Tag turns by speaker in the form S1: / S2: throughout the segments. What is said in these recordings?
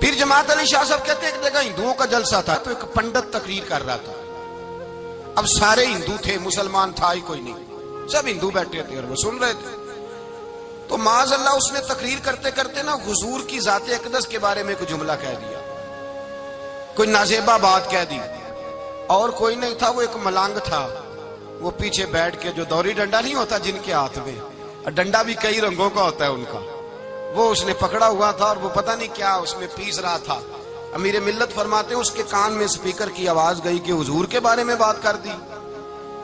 S1: پھر جماعت علی شاہ صاحب کہتے ہیں ایک جگہ ہندوؤں کا جلسہ تھا تو ایک پنڈت تقریر کر رہا تھا. اب سارے ہندو تھے، مسلمان تھا ہی کوئی نہیں، سب ہندو بیٹھے تھے اور وہ سن رہے تھے. تو معاذ اللہ اس نے تقریر کرتے کرتے نا حضور کی ذات اقدس کے بارے میں کوئی جملہ کہہ دیا، کوئی نازیبہ بات کہہ دی. اور کوئی نہیں تھا، وہ ایک ملنگ تھا، وہ پیچھے بیٹھ کے جو دوری ڈنڈا نہیں ہوتا جن کے ہاتھ میں، ڈنڈا بھی کئی رنگوں کا ہوتا ہے ان کا، وہ اس نے پکڑا ہوا تھا اور وہ پتہ نہیں کیا اس میں پیس رہا تھا. امیر ملت فرماتے ہیں اس کے کان میں سپیکر کی آواز گئی کہ حضور کے بارے میں بات کر دی.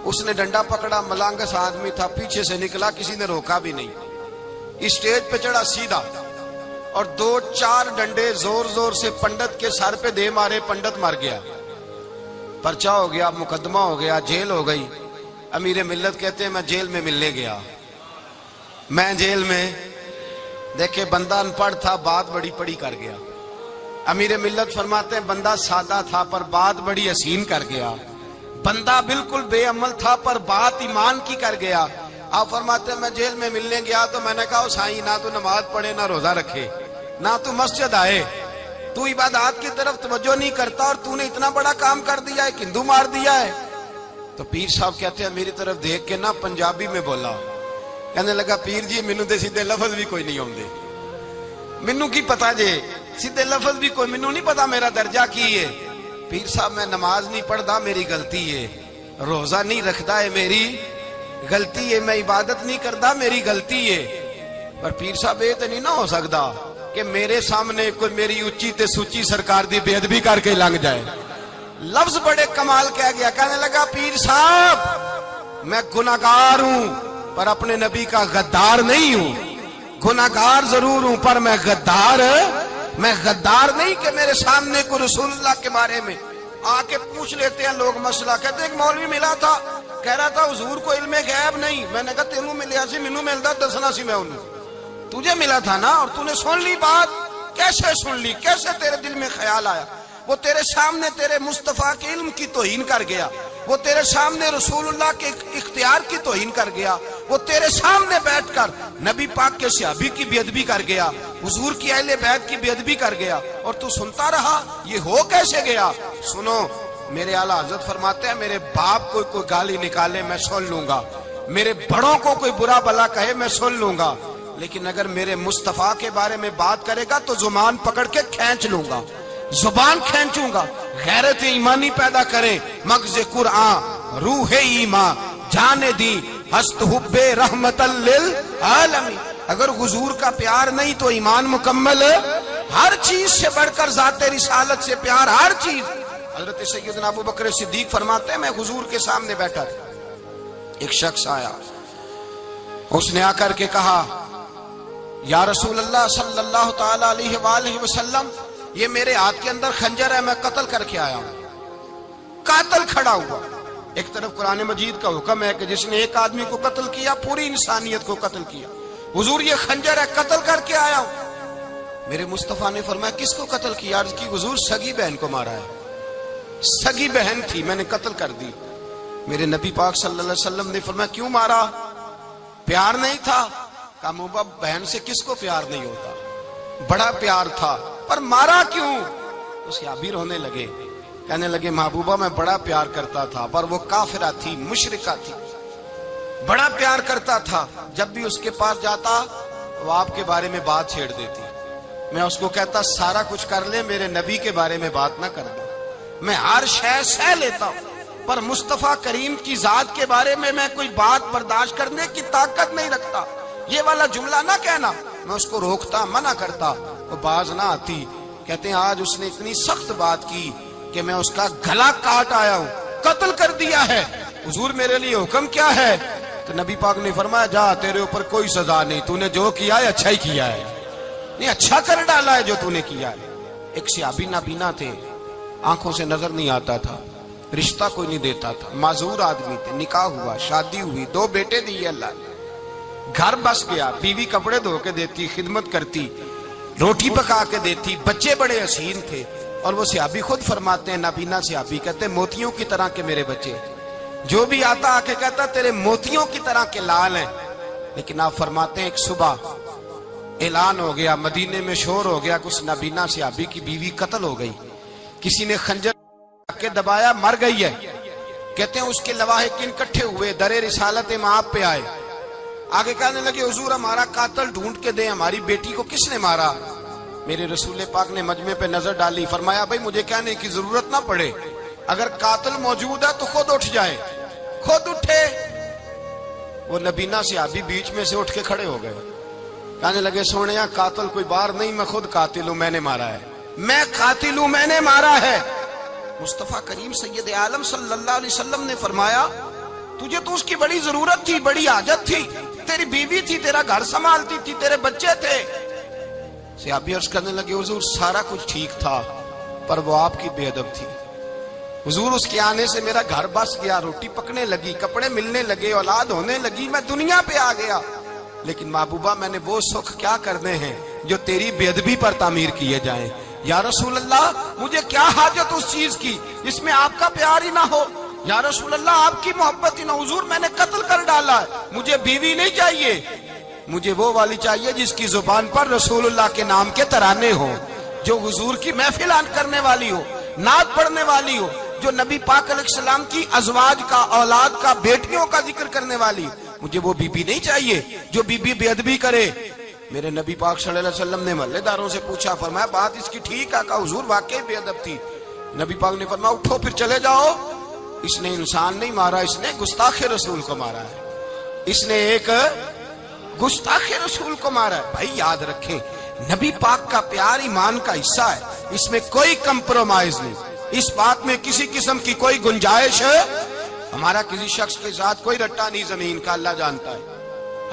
S1: اس نے ڈنڈا پکڑا، ملانگس آدمی تھا، پیچھے سے نکلا، کسی نے روکا بھی نہیں. اسٹیج پہ چڑھا سیدھا اور 2-4 ڈنڈے زور زور سے پنڈت کے سر پہ دے مارے. پنڈت مر گیا، پرچہ ہو گیا، مقدمہ ہو گیا، جیل ہو گئی. امیر ملت کہتے ہیں میں جیل میں ملنے گیا، میں جیل میں دیکھے بندہ ان پڑھ تھا، بات بڑی پڑی کر گیا. امیر ملت فرماتے ہیں بندہ سادہ تھا پر بات بڑی حسین کر گیا، بندہ بالکل بے عمل تھا پر بات ایمان کی کر گیا. آپ فرماتے ہیں میں جیل میں ملنے گیا تو میں نے کہا سائیں نہ تو نماز پڑھے نہ روزہ رکھے نہ تو مسجد آئے، تو عبادات کی طرف توجہ نہیں کرتا اور تو نے اتنا بڑا کام کر دیا ہے، ہندو مار دیا ہے. تو پیر صاحب کہتے ہیں میری طرف دیکھ کے نا پنجابی میں بولا، کہنے لگا پیر جی مینوں دے سیدھے لفظ بھی کوئی نہیں آندے، مینوں کی پتا جے سیدھے لفظ بھی کوئی، مینوں نہیں پتا میرا درجہ کی ہے. پیر صاحب میں نماز نہیں پڑھدا میری غلطی ہے، روزہ نہیں رکھدا ہے میری غلطی ہے، میں عبادت نہیں کردا میری غلطی ہے. پر پیر صاحب یہ تو نہیں نہ ہو سکتا کہ میرے سامنے کوئی میری اچھی تے سچی سرکار دی بے ادبی کر کے لنگ جائے. لفظ بڑے کمال کہہ گیا، کہنے لگا پیر صاحب میں گناہگار ہوں پر اپنے نبی کا غدار نہیں ہوں. گناہگار ضرور ہوں پر میں غدار نہیں کہ میرے سامنے کو رسول اللہ کے بارے میں آ کے پوچھ لیتے ہیں لوگ مسئلہ. کہتے ہیں ایک مولوی ملا تھا، کہہ رہا تھا حضور کو علم غیب نہیں. میں نے کہا تینوں ملیا سی، مینوں ملدا دسنا سی میں انہوں. تجھے ملا تھا نا اور تو نے سن لی بات. کیسے سن لی؟ کیسے تیرے دل میں خیال آیا؟ وہ تیرے سامنے تیرے مصطفیٰ کے علم کی توہین کر گیا، وہ تیرے سامنے رسول اللہ کے اختیار کی توہین کر گیا، وہ تیرے سامنے بیٹھ کر نبی پاک کے صحابی کی بے ادبی کر گیا، حضور کی اہل بیت کی بے ادبی کر گیا اور تو سنتا رہا. یہ ہو کیسے گیا؟ سنو، میرے اعلیٰ حضرت فرماتے ہیں میرے باپ کو کوئی گالی نکالے میں سن لوں گا، میرے بڑوں کو کوئی برا بلا کہے میں سن لوں گا، لیکن اگر میرے مصطفیٰ کے بارے میں بات کرے گا تو زبان پکڑ کے کھینچ لوں گا، زبان کھینچوں گا. غیرت ایمانی پیدا کرے مغز قرآن روح ایمان جانے دی ہست حب رحمت للعالمین. اگر حضور کا پیار نہیں تو ایمان مکمل ہے. ہر چیز سے بڑھ کر ذات رسالت سے پیار، ہر چیز. حضرت سیدنا ابو بکر صدیق فرماتے ہیں میں حضور کے سامنے بیٹھا تھا، ایک شخص آیا، اس نے آ کر کے کہا یا رسول اللہ صلی اللہ تعالی علیہ وآلہ وسلم یہ میرے ہاتھ کے اندر خنجر ہے، میں قتل کر کے آیا ہوں. قاتل کھڑا ہوا. ایک طرف قرآن مجید کا حکم ہے کہ جس نے ایک آدمی کو قتل کیا پوری انسانیت کو قتل کیا. حضور یہ خنجر ہے، قتل کر کے آیا ہوں. میرے مصطفیٰ نے فرمایا کس کو قتل کیا؟ عرض کی حضور سگی بہن کو مارا ہے، سگی بہن تھی میں نے قتل کر دی. میرے نبی پاک صلی اللہ علیہ وسلم نے فرمایا کیوں مارا؟ پیار نہیں تھا؟ کہا محبوبہ بہن سے کس کو پیار نہیں ہوتا، بڑا پیار تھا پر مارا کیوں؟ اس صحابی رونے لگے، کہنے لگے محبوبہ میں بڑا پیار کرتا تھا پر وہ کافرہ تھی، مشرکہ تھی، بڑا پیار کرتا تھا. جب بھی اس کے پاس جاتا وہ آپ کے بارے میں بات چھیڑ دیتی. میں اس کو کہتا سارا کچھ کر لے میرے نبی کے بارے میں بات نہ کرنا. میں ہر شے سہ لیتا ہوں پر مصطفیٰ کریم کی ذات کے بارے میں کوئی بات برداشت کرنے کی طاقت نہیں رکھتا. یہ والا جملہ نہ کہنا. میں اس کو روکتا، منع کرتا، وہ باز نہ آتی. کہتے ہیں آج اس نے اتنی سخت بات کی کہ میں اس کا گلا کاٹ آیا ہوں، قتل کر دیا ہے. حضور میرے لیے حکم کیا ہے؟ تو نبی پاک نے فرمایا جا تیرے اوپر کوئی سزا نہیں، تو نے جو کیا ہے اچھا ہی کیا ہے، نہیں اچھا کر ڈالا ہے جو تو نے کیا ہے. ایک صحابی نابینا تھے، آنکھوں سے نظر نہیں آتا تھا، رشتہ کوئی نہیں دیتا تھا، معذور آدمی تھے. نکاح ہوا، شادی ہوئی، 2 بیٹے دیے اللہ نے، گھر بس گیا، بیوی کپڑے دھو کے دیتی، خدمت کرتی، روٹی پکا کے دیتی، بچے بڑے حسین تھے. اور وہ صحابی خود فرماتے ہیں، نابینا صحابی کہتے ہیں موتیوں کی طرح کے میرے بچے، جو بھی آتا آ کے کہتا تیرے موتیوں کی طرح کے لال ہیں. لیکن آپ فرماتے ہیں ایک صبح اعلان ہو گیا، مدینے میں شور ہو گیا کہ اس نابینا صحابی کی بیوی قتل ہو گئی، کسی نے خنجر کے دبایا، مر گئی ہے۔ کہتے ہیں اس کے لواحقین اکٹھے ہوئے، در رسالت مآب پہ آئے، آگے کہنے لگے حضور ہمارا قاتل ڈھونڈ کے دیں، ہماری بیٹی کو کس نے مارا؟ میرے رسول پاک نے مجمع پہ نظر ڈالی، فرمایا بھائی مجھے کہنے کی ضرورت نہ پڑے، اگر قاتل موجود ہے تو خود اٹھ جائے۔ خود اٹھے، وہ نبینا صحابی بیچ میں سے اٹھ کے کھڑے ہو گئے، کہنے لگے سونیا قاتل کوئی بار نہیں، میں خود قاتل ہوں، میں نے مارا ہے، میں قاتل ہوں، میں نے مارا ہے۔ مصطفیٰ کریم سید عالم صلی اللہ علیہ وسلم نے فرمایا تجھے تو اس کی بڑی ضرورت تھی، بڑی حاجت تھی، تیری بیوی تھی، تیرا گھر سنبھالتی تھی، تیرے بچے تھے۔ صحابی عرض کرنے لگے حضور سارا کچھ ٹھیک تھا پر وہ آپ کی بے ادب تھی، حضور اس کے آنے سے میرا گھر بس گیا، روٹی پکنے لگی، کپڑے ملنے لگے، اولاد ہونے لگی، میں دنیا پہ آ گیا، لیکن محبوبہ میں نے وہ سکھ کیا کرنے ہیں جو تیری بے ادبی پر تعمیر کیے جائیں۔ یا رسول اللہ مجھے کیا حاجت اس چیز کی جس میں آپ کا پیار ہی نہ ہو، یا رسول اللہ آپ کی محبت ہی نہ، حضور میں نے قتل کر ڈالا ہے، مجھے بیوی نہیں چاہیے، مجھے وہ والی چاہیے جس کی زبان پر رسول اللہ کے نام کے ترانے ہوں، جو حضور کی محفل کرنے والی ہو، نعت پڑھنے والی ہو، جو نبی پاک علیہ السلام کی ازواج کا، اولاد کا، بیٹیوں کا ذکر کرنے والی، مجھے وہ بی بی نہیں چاہیے جو بی بی بے ادبی کرے۔ میرے نبی پاک صلی اللہ علیہ وسلم نے محلے داروں سے پوچھا، فرمایا بات اس کی ٹھیک ہے؟ کہا حضور واقعی بے ادب تھی۔ نبی پاک نے فرمایا اٹھو پھر چلے جاؤ، اس نے انسان نہیں مارا، اس نے گستاخ رسول کو مارا ہے، اس نے ایک گستاخ رسول کو مارا ہے۔ بھائی یاد رکھیں نبی پاک کا پیار ایمان کا حصہ ہے، اس میں کوئی کمپرومائز نہیں، اس بات میں کسی قسم کی کوئی گنجائش ہے؟ ہمارا کسی شخص کے ساتھ کوئی رٹا نہیں زمین کا، اللہ جانتا ہے،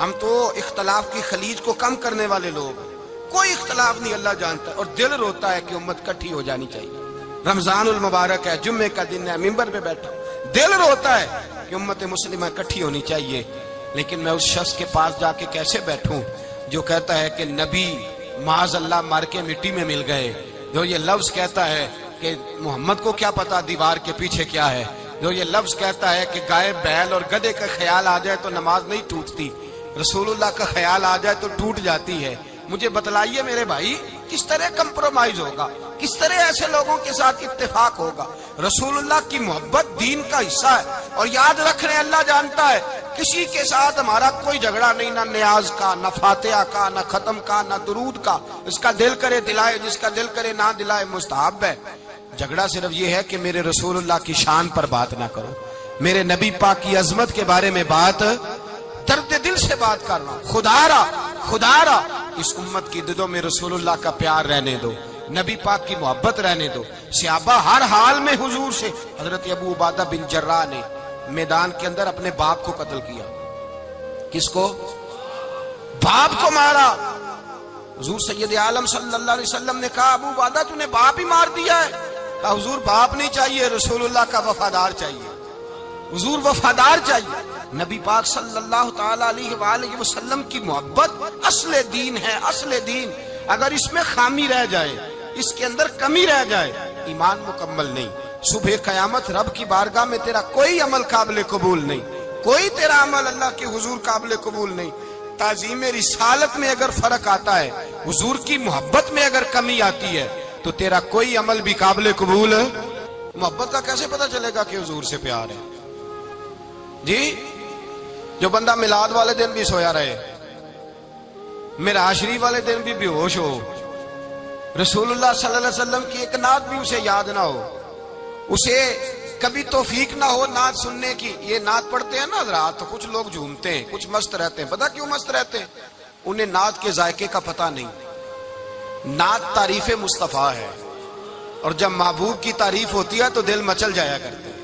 S1: ہم تو اختلاف کی خلیج کو کم کرنے والے لوگ ہیں، کوئی اختلاف نہیں، اللہ جانتا ہے، اور دل روتا ہے کہ امت کٹھی ہو جانی چاہیے۔ رمضان المبارک ہے، جمعے کا دن ہے، منبر پہ بیٹھا، دل روتا ہے کہ امت مسلمہ کٹھی ہونی چاہیے، لیکن میں اس شخص کے پاس جا کے کیسے بیٹھوں جو کہتا ہے کہ نبی معاذ اللہ مار کے مٹی میں مل گئے، جو یہ لفظ کہتا ہے کہ محمد کو کیا پتا دیوار کے پیچھے کیا ہے، جو یہ لفظ کہتا ہے کہ گائے بیل اور گدھے کا خیال آ جائے تو نماز نہیں ٹوٹتی، رسول اللہ کا خیال آ جائے تو ٹوٹ جاتی ہے۔ مجھے بتلائیے میرے بھائی کس طرح کمپرومائز ہوگا، کس طرح ایسے لوگوں کے ساتھ اتفاق ہوگا؟ رسول اللہ کی محبت دین کا حصہ ہے، اور یاد رکھ رہے ہیں اللہ جانتا ہے کسی کے ساتھ ہمارا کوئی جھگڑا نہیں، نہ نیاز کا، نہ فاتحہ کا، نہ ختم کا، نہ درود کا، اس کا دل کرے دلائے، جس کا دل کرے نہ دلائے، مستحب ہے۔ جھگڑا صرف یہ ہے کہ میرے رسول اللہ کی شان پر بات نہ کرو، میرے نبی پاک کی عظمت کے بارے میں بات، درد دل سے بات کرنا، خدا را اس امت کی دلوں میں رسول اللہ کا پیار رہنے دو، نبی پاک کی محبت رہنے دو۔ صحابہ ہر حال میں حضور سے، حضرت ابو عبادہ بن جراح نے میدان کے اندر اپنے باپ کو قتل کیا، کس کو؟ باپ کو مارا۔ حضور سید عالم صلی اللہ علیہ وسلم نے کہا ابو عبادہ تو نے باپ ہی مار دیا ہے؟ کہا حضور باپ نہیں چاہیے، رسول اللہ کا وفادار چاہیے، حضور وفادار چاہیے۔ نبی پاک صلی اللہ تعالی علیہ وآلہ وسلم کی محبت اصل دین ہے، اصل دین۔ اگر اس میں خامی رہ جائے، اس کے اندر کمی رہ جائے، ایمان مکمل نہیں۔ صبح قیامت رب کی بارگاہ میں تیرا کوئی عمل قابل قبول نہیں، کوئی تیرا عمل اللہ کے حضور قابل قبول نہیں۔ تعظیم رسالت میں اگر فرق آتا ہے، حضور کی محبت میں اگر کمی آتی ہے، تو تیرا کوئی عمل بھی قابل قبول ہے۔ محبت کا کیسے پتہ چلے گا کہ حضور سے پیار ہے؟ جی جو بندہ میلاد والے دن بھی سویا رہے، معراج شریف والے دن بھی بے ہوش ہو، رسول اللہ صلی اللہ علیہ وسلم کی ایک نعت بھی اسے یاد نہ ہو، اسے کبھی توفیق نہ ہو نعت سننے کی۔ یہ نعت پڑھتے ہیں نا حضرات تو کچھ لوگ جھومتے ہیں، کچھ مست رہتے ہیں۔ پتہ کیوں مست رہتے ہیں؟ انہیں نعت کے ذائقے کا پتہ نہیں۔ نعت تعریف مصطفیٰ ہے، اور جب محبوب کی تعریف ہوتی ہے تو دل مچل جایا کرتے ہیں۔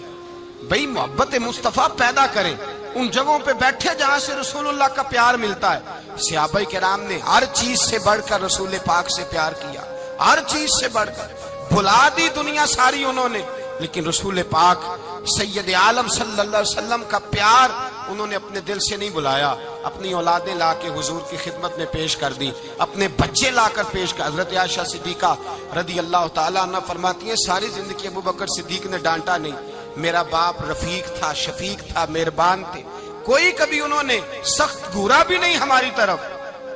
S1: بھئی محبت مصطفیٰ پیدا کریں ان جگہوں پہ بیٹھے جہاں سے رسول اللہ کا پیار ملتا ہے۔ صحابہ کرام نے ہر چیز سے بڑھ کر رسول پاک سے پیار کیا، ہر چیز سے بڑھ کر، بھلا دی دنیا ساری انہوں نے، لیکن رسول پاک سید عالم صلی اللہ علیہ وسلم کا پیار انہوں نے اپنے دل سے نہیں بلایا۔ اپنی اولادیں لا کے حضور کی خدمت میں پیش کر دی، اپنے بچے لا کر پیش کر۔ حضرت عائشہ صدیقہ رضی اللہ تعالیٰ عنہ فرماتی ہیں ساری زندگی ابو بکر صدیق نے ڈانٹا نہیں، میرا باپ رفیق تھا، شفیق تھا، مہربان تھے، کوئی کبھی انہوں نے سخت گھورا بھی نہیں ہماری طرف۔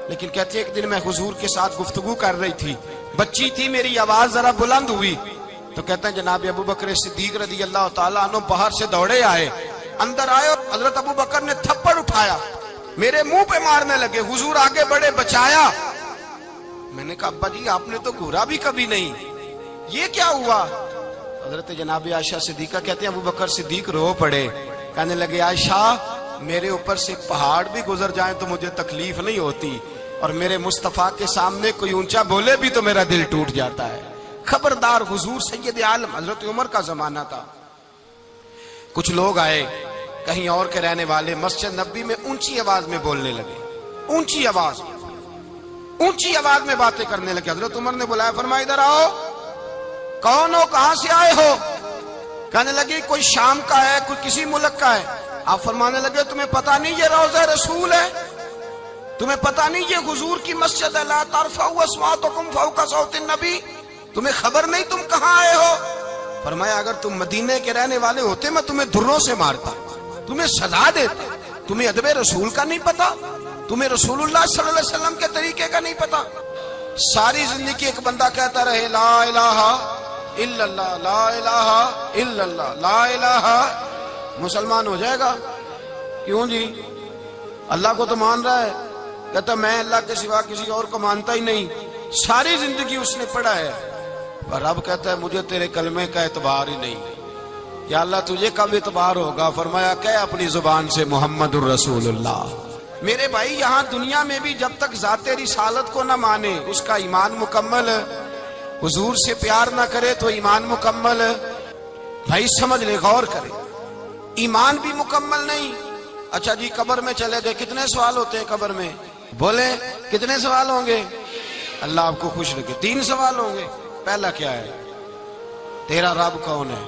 S1: لیکن کہتے ہیں ایک دن میں حضور کے ساتھ گفتگو کر رہی تھی، بچی تھی، میری آواز ذرا بلند ہوئی تو کہتے ہیں جناب ابو بکر صدیق رضی اللہ تعالیٰ عنہ باہر سے دوڑے آئے، اندر آئے اور حضرت ابو بکر نے تھپڑ اٹھایا، میرے منہ پہ مارنے لگے، حضور آگے بڑھے، بچایا۔ میں نے کہا ابا جی آپ نے تو گھورا بھی کبھی نہیں، یہ کیا ہوا؟ حضرت جناب عائشہ صدیقہ کہتے ہیں ابو بکر صدیق رو پڑے، کہنے لگے عائشہ میرے اوپر سے پہاڑ بھی گزر جائیں تو مجھے تکلیف نہیں ہوتی، اور میرے مصطفیٰ کے سامنے کوئی اونچا بولے بھی تو میرا دل ٹوٹ جاتا ہے۔ خبردار، حضور سید عالم حضرت عمر کا زمانہ تھا، کچھ لوگ آئے کہیں اور کے رہنے والے، مسجد نبوی میں اونچی آواز میں بولنے لگے، اونچی آواز میں باتیں کرنے لگے۔ حضرت عمر نے بلایا، فرمایا ادھر آؤ، کون ہو، کہاں سے آئے ہو؟ کہنے لگے کوئی شام کا ہے، کوئی کسی ملک کا ہے۔ آپ فرمانے لگے تمہیں پتا نہیں یہ روضہ رسول ہے؟ تمہیں پتا نہیں یہ حضور کی مسجد ہے؟ لا ترفعوا اصواتکم فوق صوت النبی، تمہیں خبر نہیں تم کہاں آئے ہو؟ فرمایا اگر تم مدینے کے رہنے والے ہوتے میں تمہیں دھروں سے مارتا، تمہیں سزا دیتا۔ تمہیں ادب رسول کا نہیں پتا؟ تمہیں رسول اللہ صلی اللہ علیہ وسلم کے طریقے کا نہیں پتا؟ ساری زندگی ایک بندہ کہتا رہے لا الہ الا اللہ، لا الہ الا اللہ، لا الہ، مسلمان ہو جائے گا؟ کیوں جی؟ اللہ کو تو مان رہا ہے، کہتا میں اللہ کے سوا کسی اور کو مانتا ہی نہیں، ساری زندگی اس نے پڑھا ہے، پر اب کہتا ہے مجھے تیرے کلمے کا اعتبار ہی نہیں۔ یا اللہ تجھے کب اعتبار ہوگا؟ فرمایا کہ اپنی زبان سے محمد الرسول اللہ۔ میرے بھائی یہاں دنیا میں بھی جب تک ذات رسالت کو نہ مانے اس کا ایمان مکمل، حضور سے پیار نہ کرے تو ایمان مکمل، بھائی سمجھ لے، غور کرے، ایمان بھی مکمل نہیں۔ اچھا جی قبر میں چلے گئے، کتنے سوال ہوتے ہیں قبر میں؟ بولے کتنے سوال ہوں گے؟ اللہ آپ کو خوش رکھے، 3 سوال ہوں گے۔ پہلا کیا ہے؟ تیرا رب کون ہے؟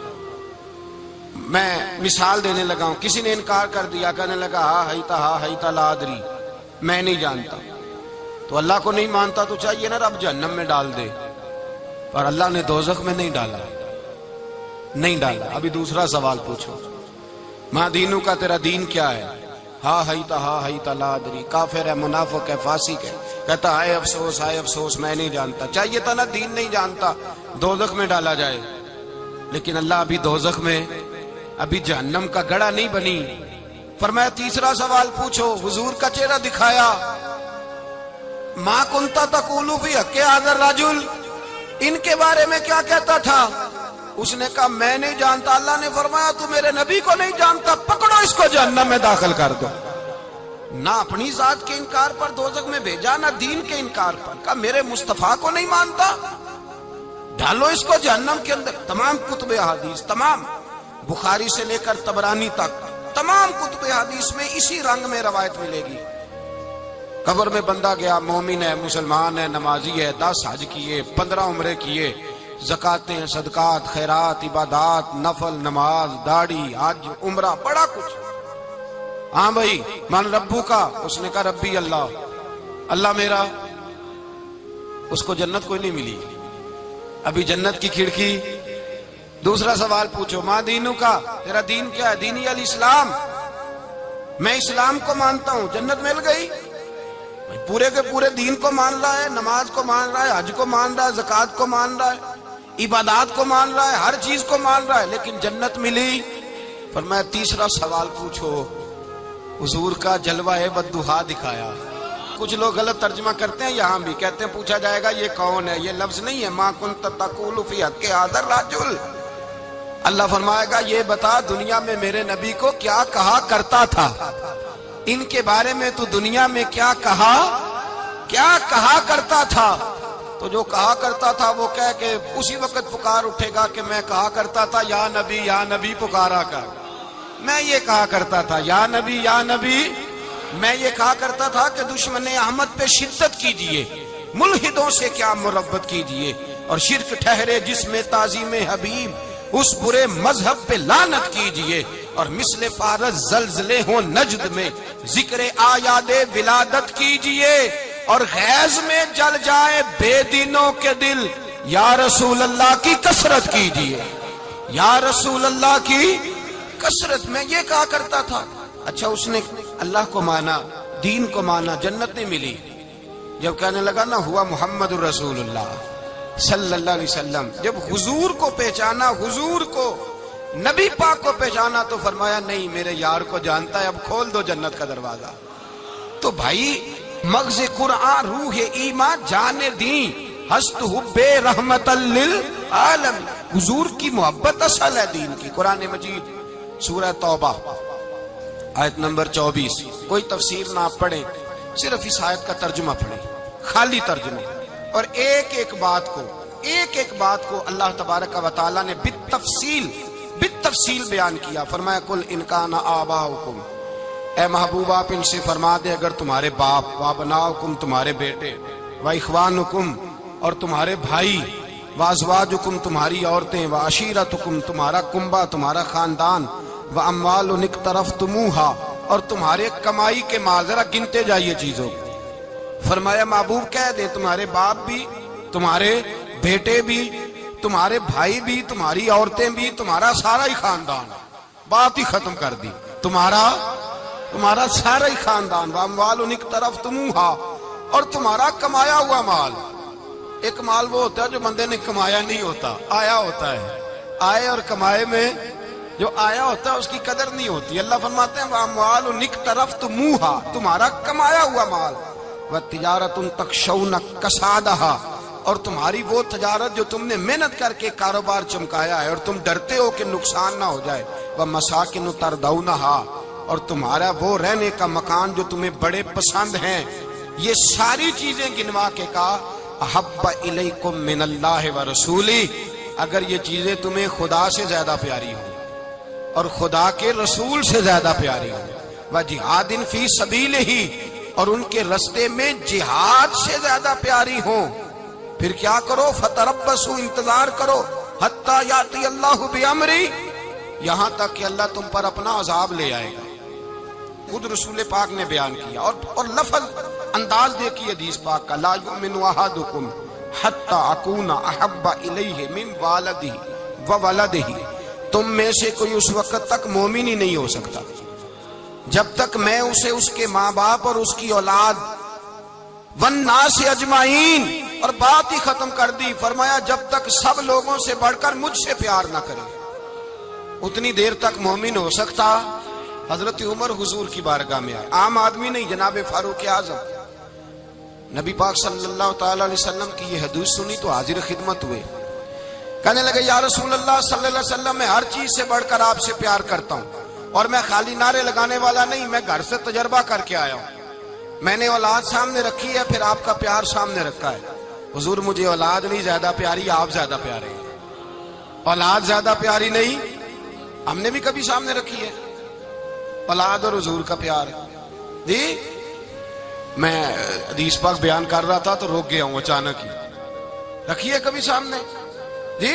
S1: میں مثال دینے لگا ہوں، کسی نے انکار کر دیا، کہنے لگا ہا ہیتا لا ادری، میں نہیں جانتا، تو اللہ کو نہیں مانتا تو چاہیے نا رب جہنم میں ڈال دے، پر اللہ نے دوزخ میں نہیں ڈالا، نہیں ڈالا۔ ابھی دوسرا سوال پوچھو، ماں دینو کا تیرا دین کیا ہے؟ ہا ہیتا لا ادری، کافر ہے، منافق ہے، فاسق ہے، کہتا ہائے افسوس میں نہیں جانتا۔ چاہیے تھا نا دین نہیں جانتا دوزخ میں ڈالا جائے، لیکن اللہ ابھی دوزخ میں، ابھی جہنم کا گڑھا نہیں بنی۔ فرمایا تیسرا سوال پوچھو، حضور کا چہرہ دکھایا، ما کنتا تقول فی حق ھذا الرجل، ان کے بارے میں کیا کہتا تھا؟ اس نے کہا میں نہیں جانتا۔ اللہ نے فرمایا تو میرے نبی کو نہیں جانتا، پکڑو اس کو جہنم میں داخل کر دو۔ نہ اپنی ذات کے انکار پر دوزخ میں بھیجا، نہ دین کے انکار پر، کہا میرے مصطفیٰ کو نہیں مانتا، ڈالو اس کو جہنم کے اندر۔ تمام کتب حدیث، تمام بخاری سے لے کر طبرانی تک، تمام کتب حدیث میں اسی رنگ میں روایت ملے گی۔ قبر میں بندہ گیا، مومن ہے، مسلمان ہے، نمازی ہے، 10 حج کیے، 15 عمرے کیے، زکاتیں، صدقات، خیرات، عبادات، نفل، نماز، داڑھی، حج، عمرہ، بڑا کچھ۔ ہاں بھائی من ربو کا، اس نے کہا ربی اللہ، اللہ میرا۔ اس کو جنت کوئی نہیں ملی، ابھی جنت کی کھڑکی۔ دوسرا سوال پوچھو، ماں دینو کا، تیرا دین کیا ہے؟ دینی الاسلام، میں اسلام کو مانتا ہوں، جنت مل گئی۔ پورے کے پورے دین کو مان رہا ہے، نماز کو مان رہا ہے، حج کو مان رہا ہے، زکات کو مان رہا ہے، عبادات کو مان رہا ہے، ہر چیز کو مان رہا ہے، لیکن جنت ملی۔ فرمایا تیسرا سوال پوچھو، حضور کا جلوہ والضحیٰ دکھایا۔ کچھ لوگ غلط ترجمہ کرتے ہیں، یہاں بھی کہتے ہیں پوچھا جائے گا یہ کون ہے، یہ لفظ نہیں ہے، ما کنت تقول فی حق ھذا الرجل۔ اللہ فرمائے گا یہ بتا دنیا میں میرے نبی کو کیا کہا کرتا تھا، ان کے بارے میں تو دنیا میں کیا کہا کرتا تھا؟ تو جو کہا کرتا تھا وہ کہہ کہ اسی وقت پکار اٹھے گا کہ میں کہا کرتا تھا یا نبی پکارا کر، میں یہ کہا کرتا تھا یا نبی، میں یہ کہا کرتا تھا کہ دشمن احمد پہ شدت کیجئے، ملحدوں سے کیا مربت کیجئے، اور شرک ٹھہرے جس میں تعظیم حبیب، اس برے مذہب پہ لعنت کیجئے، اور مثل فارس زلزلے ہوں نجد میں ذکر آیاد ولادت کیجئے، اور غیظ میں جل جائے بے دینوں کے دل، یا رسول اللہ کی کثرت کیجئے، یا رسول اللہ کی کثرت۔ میں یہ کہا کرتا تھا۔ اچھا اس نے اللہ کو مانا، دین کو مانا، جنت نہیں ملی، جب کہنے لگا نا ہوا محمد الرسول اللہ صلی اللہ علیہ وسلم، جب حضور کو پہچانا، حضور کو، نبی پاک کو پہچانا، تو فرمایا نہیں میرے یار کو جانتا ہے، اب کھول دو جنت کا دروازہ۔ تو بھائی مغز قرآن روح ایمان جانے دیں ہست حب رحمت للعالم، حضور کی محبت اصل ہے دین کی۔ قرآن مجید سورہ توبہ آیت نمبر 24، کوئی تفسیر نہ پڑھیں، صرف اس آیت کا ترجمہ پڑھیں، خالی ترجمہ، اور ایک ایک بات کو اللہ تبارک و تعالیٰ نے بالتفصیل بیان کیا۔ فرمایا کل ان کان آباؤکم، اے محبوب آپ ان سے فرما دے اگر تمہارے باپ، وابناؤکم تمہارے بیٹے، واخوانکم اور تمہارے بھائی، وازواجکم تمہاری عورتیں، وعشیرتکم تمہارا کنبہ تمہارا خاندان، واموال اقترفتموہا اور تمہارے کمائی کے مال، ذرا گنتے جائیے چیزوں کو۔ فرمایا محبوب کہہ دیں تمہارے باپ بھی، تمہارے بیٹے بھی، تمہارے بھائی بھی، تمہاری عورتیں بھی، تمہارا سارا ہی خاندان، بات ہی ختم کر دی، تمہارا سارا ہی خاندان، واموال اقترفتموہا اور تمہارا کمایا ہوا مال۔ ایک مال وہ ہوتا ہے جو بندے نے کمایا نہیں ہوتا، آیا ہوتا ہے، آئے اور کمائے میں جو آیا ہوتا ہے اس کی قدر نہیں ہوتی۔ اللہ فرماتے ہیں واموال اقترفتموہا تمہارا کمایا ہوا مال، وتجارت تخشون کسادہا اور تمہاری وہ تجارت جو تم نے محنت کر کے کاروبار چمکایا ہے اور تم ڈرتے ہو کہ نقصان نہ ہو جائے، ومساکن ترضونہا اور تمہارا وہ رہنے کا مکان جو تمہیں بڑے پسند ہیں۔ یہ ساری چیزیں گنوا کے کہا احب الیکم من اللہ ورسولہ، اگر یہ چیزیں تمہیں خدا سے زیادہ پیاری ہوں اور خدا کے رسول سے زیادہ پیاری ہوں، وجہاد فی سبیلہ اور ان کے رستے میں جہاد سے زیادہ پیاری ہوں، پھر کیا کرو فتربصوا انتظار کرو حتی یاتی اللہ بامری، یہاں تک کہ اللہ تم پر اپنا عذاب لے آئے گا۔ خود رسول پاک نے بیان کیا اور لفظ انداز دیکھیے حدیث پاک کا، لا یؤمن احدکم حتی اکون احب الیہ من والدہ وولدہ، تم میں سے کوئی اس وقت تک مومن ہی نہیں ہو سکتا جب تک میں اسے اس کے ماں باپ اور اس کی اولاد والناس اجمعین، اور بات ہی ختم کر دی، فرمایا جب تک سب لوگوں سے بڑھ کر مجھ سے پیار نہ کرے اتنی دیر تک مومن ہو سکتا۔ حضرت عمر حضور کی بارگاہ میں آئے، عام آدمی نہیں، جناب فاروق اعظم، نبی پاک صلی اللہ تعالی علیہ وسلم کی یہ حدیث سنی تو حاضر خدمت ہوئے، کہنے لگے یا رسول اللہ صلی اللہ علیہ وسلم میں ہر چیز سے بڑھ کر آپ سے پیار کرتا ہوں، اور میں خالی نعرے لگانے والا نہیں، میں گھر سے تجربہ کر کے آیا ہوں، میں نے اولاد سامنے رکھی ہے، پھر آپ کا پیار سامنے رکھا ہے۔ حضور مجھے اولاد نہیں زیادہ پیاری، آپ زیادہ پیارے ہیں، اولاد زیادہ پیاری نہیں، ہم نے بھی کبھی سامنے رکھی ہے اولاد اور حضور کا پیار ہے جی۔ میں حدیث پاک بیان کر رہا تھا تو روک گیا ہوں اچانک ہی، رکھی ہے کبھی سامنے جی؟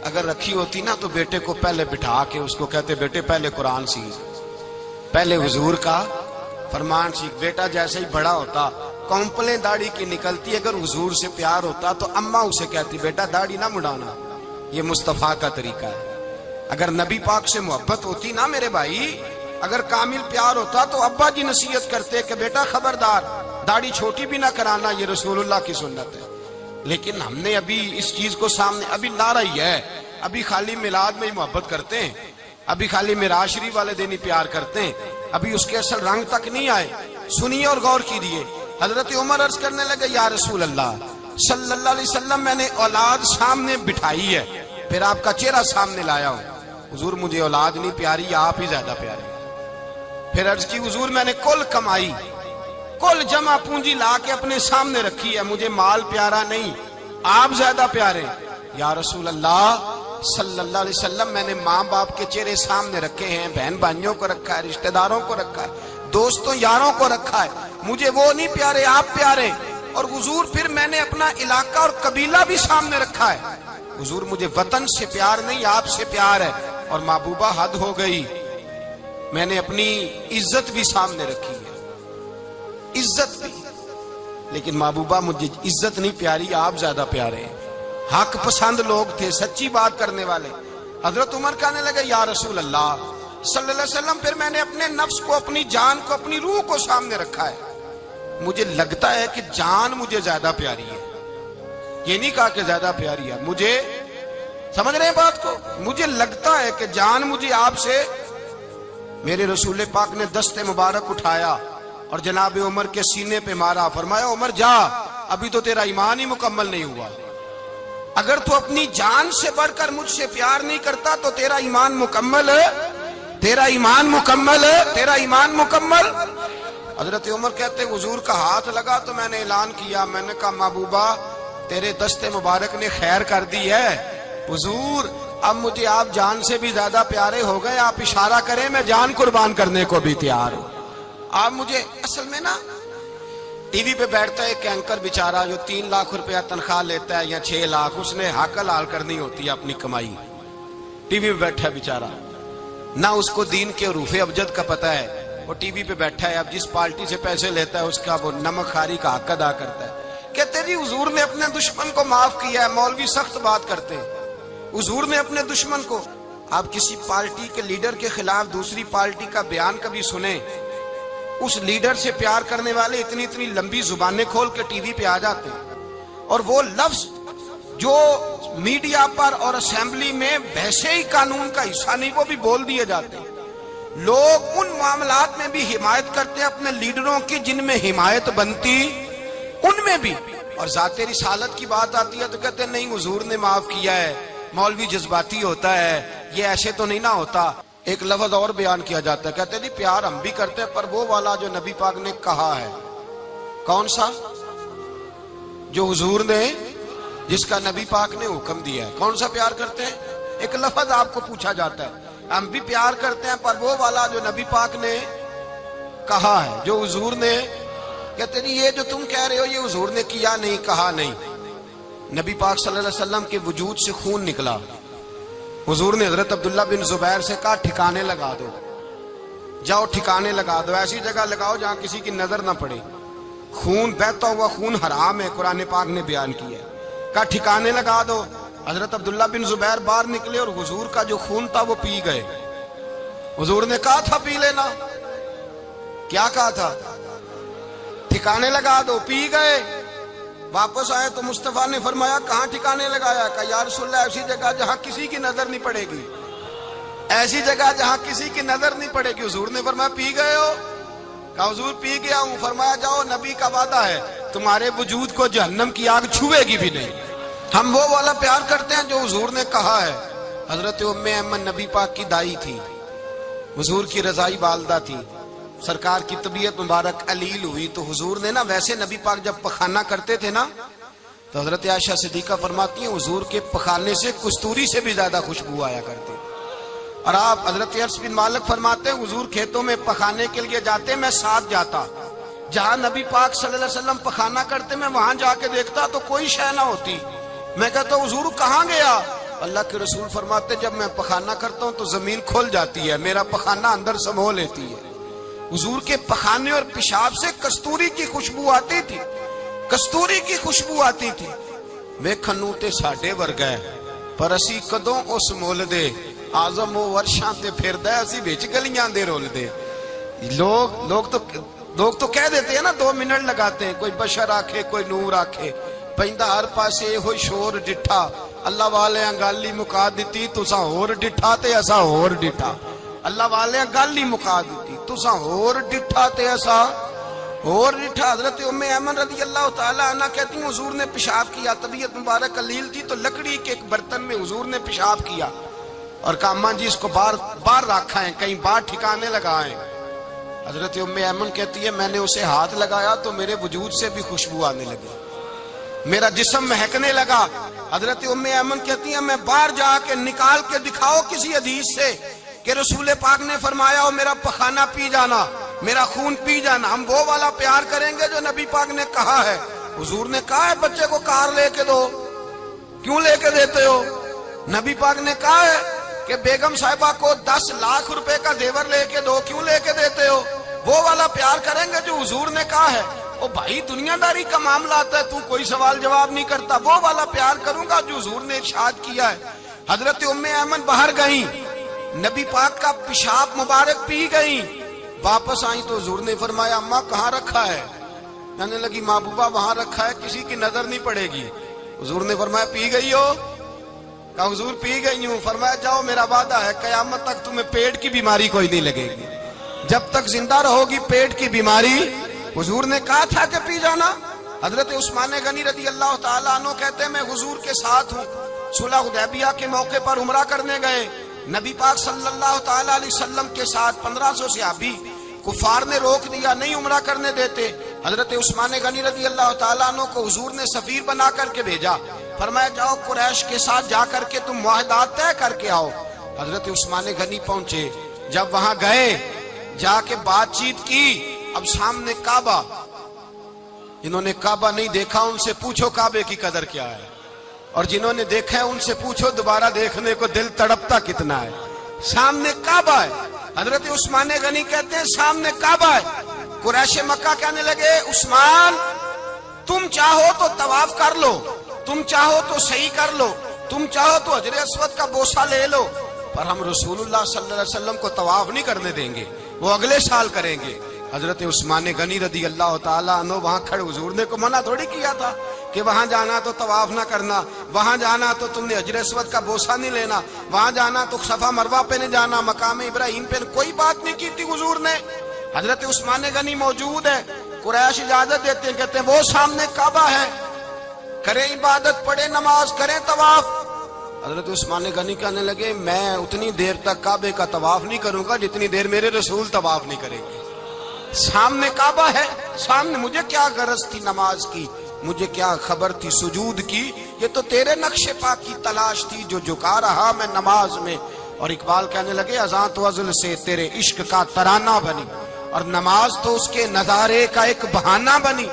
S1: اگر رکھی ہوتی نا تو بیٹے کو پہلے بٹھا کے اس کو کہتے بیٹے پہلے قرآن سیکھ، پہلے حضور کا فرمان سیکھ۔ بیٹا جیسے ہی بڑا ہوتا کونپلیں داڑھی کی نکلتی، اگر حضور سے پیار ہوتا تو اماں اسے کہتی بیٹا داڑھی نہ مڈانا، یہ مصطفیٰ کا طریقہ ہے۔ اگر نبی پاک سے محبت ہوتی نا میرے بھائی، اگر کامل پیار ہوتا تو ابا جی نصیحت کرتے کہ بیٹا خبردار داڑھی چھوٹی بھی نہ کرانا، یہ رسول اللہ کی سنت ہے۔ لیکن ہم نے ابھی اس چیز کو سامنے، ابھی نعرہ ہی ہے، ابھی خالی میلاد میں ہی محبت کرتے ہیں، ابھی خالی معراج شریف والے دن ہی پیار کرتے ہیں، ابھی اس کے اصل رنگ تک نہیں آئے۔ سنیے اور غور کیجیے، حضرت عمر عرض کرنے لگے یا رسول اللہ صلی اللہ علیہ وسلم میں نے اولاد سامنے بٹھائی ہے، پھر آپ کا چہرہ سامنے لایا ہوں، حضور مجھے اولاد نہیں پیاری، آپ ہی زیادہ پیارے۔ پھر عرض کی حضور میں نے کل کمائی، کل جمع پونجی لا کے اپنے سامنے رکھی ہے، مجھے مال پیارا نہیں، آپ زیادہ پیارے۔ یا رسول اللہ صلی اللہ علیہ وسلم میں نے ماں باپ کے چہرے سامنے رکھے ہیں، بہن بھائیوں کو رکھا ہے، رشتہ داروں کو رکھا ہے، دوستوں یاروں کو رکھا ہے، مجھے وہ نہیں پیارے، آپ پیارے۔ اور حضور پھر میں نے اپنا علاقہ اور قبیلہ بھی سامنے رکھا ہے، حضور مجھے وطن سے پیار نہیں، آپ سے پیار ہے۔ اور محبوبہ حد ہو گئی، میں نے اپنی عزت بھی سامنے رکھی ہے، عزت بھی، لیکن محبوبہ مجھے عزت نہیں پیاری، آپ زیادہ پیارے ہیں۔ حق پسند لوگ تھے، سچی بات کرنے والے۔ حضرت عمر کہنے لگے یا رسول اللہ صلی اللہ علیہ وسلم پھر میں نے اپنے نفس کو، اپنی جان کو، اپنی روح کو سامنے رکھا ہے، مجھے لگتا ہے کہ جان مجھے زیادہ پیاری ہے. یہ نہیں کہا کہ زیادہ پیاری ہے مجھے, سمجھ رہے ہیں بات کو, مجھے لگتا ہے کہ جان مجھے آپ سے. میرے رسول پاک نے دست مبارک اٹھایا اور جناب عمر کے سینے پہ مارا, فرمایا عمر جا, ابھی تو تیرا ایمان ہی مکمل نہیں ہوا. اگر تو اپنی جان سے بڑھ کر مجھ سے پیار نہیں کرتا تو تیرا ایمان مکمل ہے, تیرا ایمان مکمل ہے, تیرا ایمان مکمل. حضرت عمر کہتے حضور کا ہاتھ لگا تو میں نے اعلان کیا, میں نے کہا محبوبہ تیرے دست مبارک نے خیر کر دی ہے. حضور اب مجھے آپ جان سے بھی زیادہ پیارے ہو گئے, آپ اشارہ کریں میں جان قربان کرنے کو بھی تیار ہوں. آپ مجھے, اصل میں نا ٹی وی پہ بیٹھتا ہے ایک اینکر بیچارہ جو 3 لاکھ روپیہ تنخواہ لیتا ہے یا 6 لاکھ, اس نے حق حلال کرنی ہوتی ہے اپنی کمائی. ٹی وی پہ بیٹھا ہے بیچارہ, نہ اس کو دین کے حروف ابجد کا پتہ ہے, وہ ٹی وی پہ بیٹھا ہے, اب جس پارٹی سے پیسے لیتا ہے اس کا وہ نمک خاری کا حق ادا کرتا ہے. کہتے جی حضور نے اپنے دشمن کو معاف کیا ہے. مولوی سخت بات کرتے ہیں, حضور نے اپنے دشمن کو. آپ کسی پارٹی کے لیڈر کے خلاف دوسری پارٹی کا بیان کبھی سنیں, اس لیڈر سے پیار کرنے والے اتنی اتنی لمبی زبانیں کھول کے ٹی وی پہ آ جاتے ہیں, اور وہ لفظ جو میڈیا پر اور اسمبلی میں ویسے ہی قانون کا حصہ نہیں وہ بھی بول دیے جاتے ہیں. لوگ ان معاملات میں بھی حمایت کرتے ہیں اپنے لیڈروں کی جن میں حمایت بنتی ان میں بھی, اور ذات رسالت کی بات آتی ہے تو کہتے ہیں نہیں حضور نے معاف کیا ہے, مولوی جذباتی ہوتا ہے, یہ ایسے تو نہیں نہ ہوتا. ایک لفظ اور بیان کیا جاتا ہے, کہتے ہیں جی پیار ہم بھی کرتے ہیں پر وہ والا جو نبی پاک نے کہا ہے. کون سا؟ جو حضور نے, جس کا نبی پاک نے حکم دیا ہے. کون سا پیار کرتے ہیں؟ ایک لفظ آپ کو پوچھا جاتا ہے, ہم بھی پیار کرتے ہیں پر وہ والا جو نبی پاک نے کہا ہے, جو حضور نے. کہتے ہیں یہ جو تم کہہ رہے ہو یہ حضور نے کیا نہیں, کہا نہیں. نبی پاک صلی اللہ علیہ وسلم کے وجود سے خون نکلا, حضور نے حضرت عبداللہ بن زبیر سے کہا ٹھکانے لگا دو, جاؤ ٹھکانے لگا دو, ایسی جگہ لگاؤ جہاں کسی کی نظر نہ پڑے. خون بہتا ہوا خون حرام ہے, قرآن پاک نے بیان کیا ہے. کہا ٹھکانے لگا دو. حضرت عبداللہ بن زبیر باہر نکلے اور حضور کا جو خون تھا وہ پی گئے. حضور نے کہا تھا پی لینا, کیا کہا تھا؟ ٹھکانے لگا دو, پی گئے. واپس آئے تو مصطفیٰ نے فرمایا کہاں ٹھکانے لگایا؟ کہا یا رسول اللہ ایسی جگہ جہاں کسی کی نظر نہیں پڑے گی, ایسی جگہ جہاں کسی کی نظر نہیں پڑے گی. حضور نے فرمایا پی گئے ہو؟ کہا حضور پی گیا ہوں. فرمایا جاؤ نبی کا وعدہ ہے تمہارے وجود کو جہنم کی آگ چھوئے گی بھی نہیں. ہم وہ والا پیار کرتے ہیں جو حضور نے کہا ہے. حضرت ام ایمن نبی پاک کی دائی تھی, حضور کی رضائی والدہ تھی. سرکار کی طبیعت مبارک علیل ہوئی تو حضور نے نا, ویسے نبی پاک جب پخانہ کرتے تھے نا تو حضرت عائشہ صدیقہ فرماتی ہیں حضور کے پخانے سے کستوری سے بھی زیادہ خوشبو آیا کرتی. اور آپ حضرت انس بن مالک فرماتے ہیں حضور کھیتوں میں پخانے کے لیے جاتے, میں ساتھ جاتا. جہاں نبی پاک صلی اللہ علیہ وسلم پخانہ کرتے میں وہاں جا کے دیکھتا تو کوئی شے نہ ہوتی. میں کہتا حضور کہاں گیا؟ اللہ کے رسول فرماتے جب میں پخانہ کرتا ہوں تو زمین کھل جاتی ہے, میرا پخانہ اندر سمو لیتی ہے. حضور کے پخانے اور پیشاب سے کستوری کی خوشبو آتی تھی, کستوری کی خوشبو آتی تھی. ویکھنوں تے ساڈے ورگا ہے پر اسی کدوں اس مول دے, آزم و ورشاں تے پھردا ہے اسی وچ گلیاں دے رول دے. لوگ تو کہہ دیتے ہیں نا 2 منٹ لگاتے ہیں, کوئی بشر آکھے کوئی نور آکھے, پیندا ہر پاسے ہوئی شور ڈٹھا. اللہ والے گل مکا دیتی تساں ہور ڈٹھا تے اساں ہور ڈٹھا. اللہ والے گل ہی مکا دیتی تساں ہور ڈٹھا تے اساں ہور ڈٹھا. حضرت ام ایمن رضی اللہ تعالی عنہ کہتی ہیں حضور نے پیشاب کیا, طبیعت مبارک قلیل تھی تو لکڑی کے ایک برتن میں حضور نے پیشاب کیا اور کہا اماں جی اس کو باہر رکھا ہے, کہیں باہر ٹھکانے لگائیں. حضرت ام ایمن کہتی ہے میں نے اسے ہاتھ لگایا تو میرے وجود سے بھی خوشبو آنے لگی, میرا جسم مہکنے لگا. حضرت ام ایمن کہتی ہیں میں باہر جا کے نکال کے دکھاؤ کسی حدیث سے کہ رسول پاک نے فرمایا ہو میرا پخانہ پی جانا, میرا خون پی جانا. ہم وہ والا پیار کریں گے جو نبی پاک نے کہا ہے. حضور نے کہا ہے بچے کو کار لے کے دو, کیوں لے کے دیتے ہو؟ نبی پاک نے کہا ہے کہ بیگم صاحبہ کو 10 لاکھ روپے کا زیور لے کے دو, کیوں لے کے دیتے ہو؟ وہ والا پیار کریں گے جو حضور نے کہا ہے. او بھائی دنیا داری کا معاملہ آتا ہے, تو کوئی سوال جواب نہیں کرتا. وہ والا پیار کروں گا جو حضور نے ارشاد کیا ہے. حضرت ام ایمن باہر گئیں, نبی پاک کا پیشاب مبارک پی گئیں, واپس آئیں تو حضور نے فرمایا اماں کہاں رکھا ہے؟ کہنے لگی محبوبہ وہاں رکھا ہے کسی کی نظر نہیں پڑے گی. حضور نے فرمایا پی گئی ہو؟ کہا حضور پی گئی ہوں. فرمایا جاؤ میرا وعدہ ہے قیامت تک تمہیں پیٹ کی بیماری کوئی نہیں لگے گی. جب تک زندہ رہو گی پیٹ کی بیماری. حضور نے کہا تھا کہ پی جانا. حضرت عثمان غنی رضی اللہ تعالیٰ عنہ کہتے ہیں میں حضور کے ساتھ ہوں. صلح حدیبیہ کے موقع پر عمرہ کرنے گئے. نبی پاک صلی اللہ تعالیٰ علیہ وسلم کے ساتھ 1500 صحابی. کفار نے روک دیا, نہیں عمرہ کرنے دیتے. حضرت عثمان غنی رضی اللہ تعالیٰ عنہ کو حضور نے سفیر بنا کر کے بھیجا. فرمایا جاؤ قریش کے ساتھ جا کر کے تم معاہدات طے کر کے آؤ. حضرت عثمان غنی پہنچے. جب وہاں گئے جا کے بات چیت کی. اب سامنے کعبہ, جنہوں نے کعبہ نہیں دیکھا ان سے پوچھو کعبے کی قدر کیا ہے, اور جنہوں نے دیکھا ہے ان سے پوچھو دوبارہ دیکھنے کو دل تڑپتا کتنا ہے. سامنے کعبہ ہے. حضرت عثمان غنی کہتے ہیں سامنے کعبہ ہے. قریش مکہ کہنے لگے عثمان تم چاہو تو طواف کر لو, تم چاہو تو صحیح کر لو, تم چاہو تو حجر اسود کا بوسہ لے لو, پر ہم رسول اللہ صلی اللہ علیہ وسلم کو طواف نہیں کرنے دیں گے, وہ اگلے سال کریں گے. حضرت عثمان غنی رضی اللہ تعالیٰ عنہ وہاں کھڑے. حضور نے کو منع تھوڑی کیا تھا کہ وہاں جانا تو طواف نہ کرنا, وہاں جانا تو تم نے حجر اسود کا بوسہ نہیں لینا, وہاں جانا تو صفا مروہ پہ نہیں جانا, مقام ابراہیم پہ کوئی بات نہیں کی تھی حضور نے. حضرت عثمان غنی موجود ہے. قریش اجازت دیتے ہیں, کہتے ہیں وہ سامنے کعبہ ہے, کریں عبادت, پڑھیں نماز, کریں طواف. حضرت عثمان غنی کہنے لگے میں اتنی دیر تک کعبے کا طواف نہیں کروں گا جتنی دیر میرے رسول طواف نہیں کریں گے. سامنے کعبہ ہے, سامنے مجھے کیا غرض تھی نماز کی, مجھے کیا خبر تھی سجود کی, یہ تو تیرے نقش پا کی تلاش تھی جو جھکا رہا میں نماز میں. اور اقبال کہنے لگے اذان تو ازل سے تیرے عشق کا ترانہ بنی, اور نماز تو اس کے نظارے کا ایک بہانہ بنی.